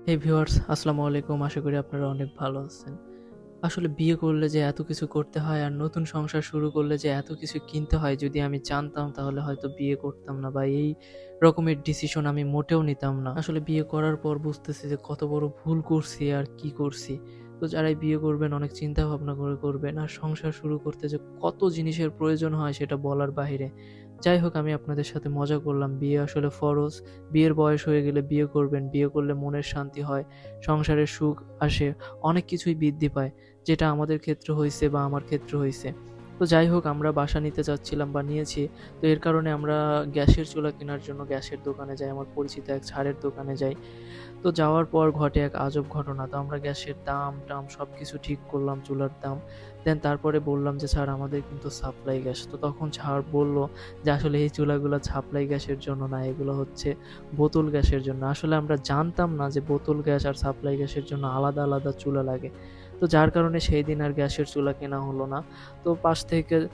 হে viewers, আসসালামু আলাইকুম। আশা করি আপনারা অনেক ভালো আছেন। আসলে বিয়ে করলে যে এত কিছু করতে হয় আর নতুন সংসার শুরু করলে যে এত কিছু কিনতে হয়, যদি আমি জানতাম তাহলে হয়তো বিয়ে করতাম না বা এই রকমের ডিসিশন আমি মোটেও নিতাম না। আসলে বিয়ে করার পর বুঝতেছি যে কত বড় ভুল করছি আর কি করছি। তো যারাই বিয়ে করবেন অনেক চিন্তা ভাবনা করে করবেন। আর সংসার শুরু করতে যে কত জিনিসের প্রয়োজন হয় সেটা বলার বাহিরে। যাই হোক, আমি আপনাদের সাথে মজা করলাম। বিয়ে আসলে ফরজ। বিয়ের বয়স হয়ে গেলে বিয়ে করবেন। বিয়ে করলে মনের শান্তি হয়, সংসারের সুখ আসে, অনেক কিছুই বৃদ্ধি পায়। যেটা আমাদের ক্ষেত্রে হইছে বা আমার ক্ষেত্রে হইছে। তো যাই হোক, আমরা বাসা নিতে চাচ্ছিলাম বা নিয়েছি। তো এর কারণে আমরা গ্যাসের চুলা কেনার জন্য গ্যাসের দোকানে যাই। আমার পরিচিত এক ছাড়ের দোকানে যাই। তো যাওয়ার পর ঘটে এক আজব ঘটনা। তো আমরা গ্যাসের দাম-টাম সবকিছু ঠিক করলাম, চুলার দাম। দেন তারপরে বললাম যে, "স্যার, আমাদের কিন্তু সাপ্লাই গ্যাস।" তো তখন ছাড় বলল যে, "আসলে এই চুলাগুলা সাপ্লাই গ্যাসের জন্য না, এগুলো হচ্ছে বোতল গ্যাসের জন্য।" আসলে আমরা জানতাম না যে বোতল গ্যাস আর সাপ্লাই গ্যাসের জন্য আলাদা, আলাদা চুলা লাগে। তো যার কারণে সেই দিন আর গ্যাসের চুলা কেনা হলো না। তো পাশ থেকে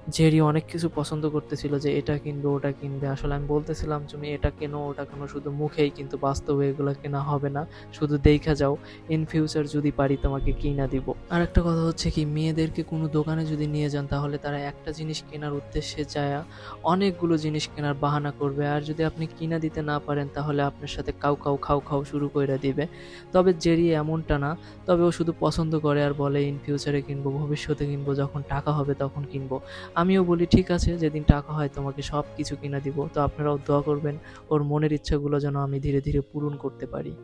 জেরি অনেক কিছু পছন্দ করতেছিল যে এটা কিনবে, ওটা কিনবে। আসলে আমি বলতেছিলাম, "তুমি এটা কেনো, ওটা কেনো শুধু মুখেই, কিন্তু বাস্তবে এগুলা কেনা হবে না। শুধু দেইখা যাও। ইন ফিউচার যদি পারি তোমাকে কিইনা দিব।" আরেকটা কথা হচ্ছে কি, মেয়েদেরকে কোনো দোকানে যদি নিয়ে যান তাহলে তারা একটা জিনিস কেনার উদ্দেশ্যে যায়া অনেকগুলো জিনিস কেনার বাহানা করবে। আর যদি আপনি কিনা দিতে না পারেন তাহলে আপনার সাথে কাউ, কাউ, খাউ, খাউ শুরু কইরা দিবে। তবে জেরি এমনটা না। তবে ও শুধু পছন্দ করে আর বলে, "ইন ফিউচারে কিনবো, ভবিষ্যতে কিনবো, যখন টাকা হবে তখন কিনবো।" আমিও বলি, "ঠিক আছে, যেদিন টাকা হয় তোমাকে সবকিছু কিনে দিব।" তো আপনারাও দোয়া করবেন ওর মনের ইচ্ছাগুলো যেন আমি ধীরে, ধীরে পূরণ করতে পারি।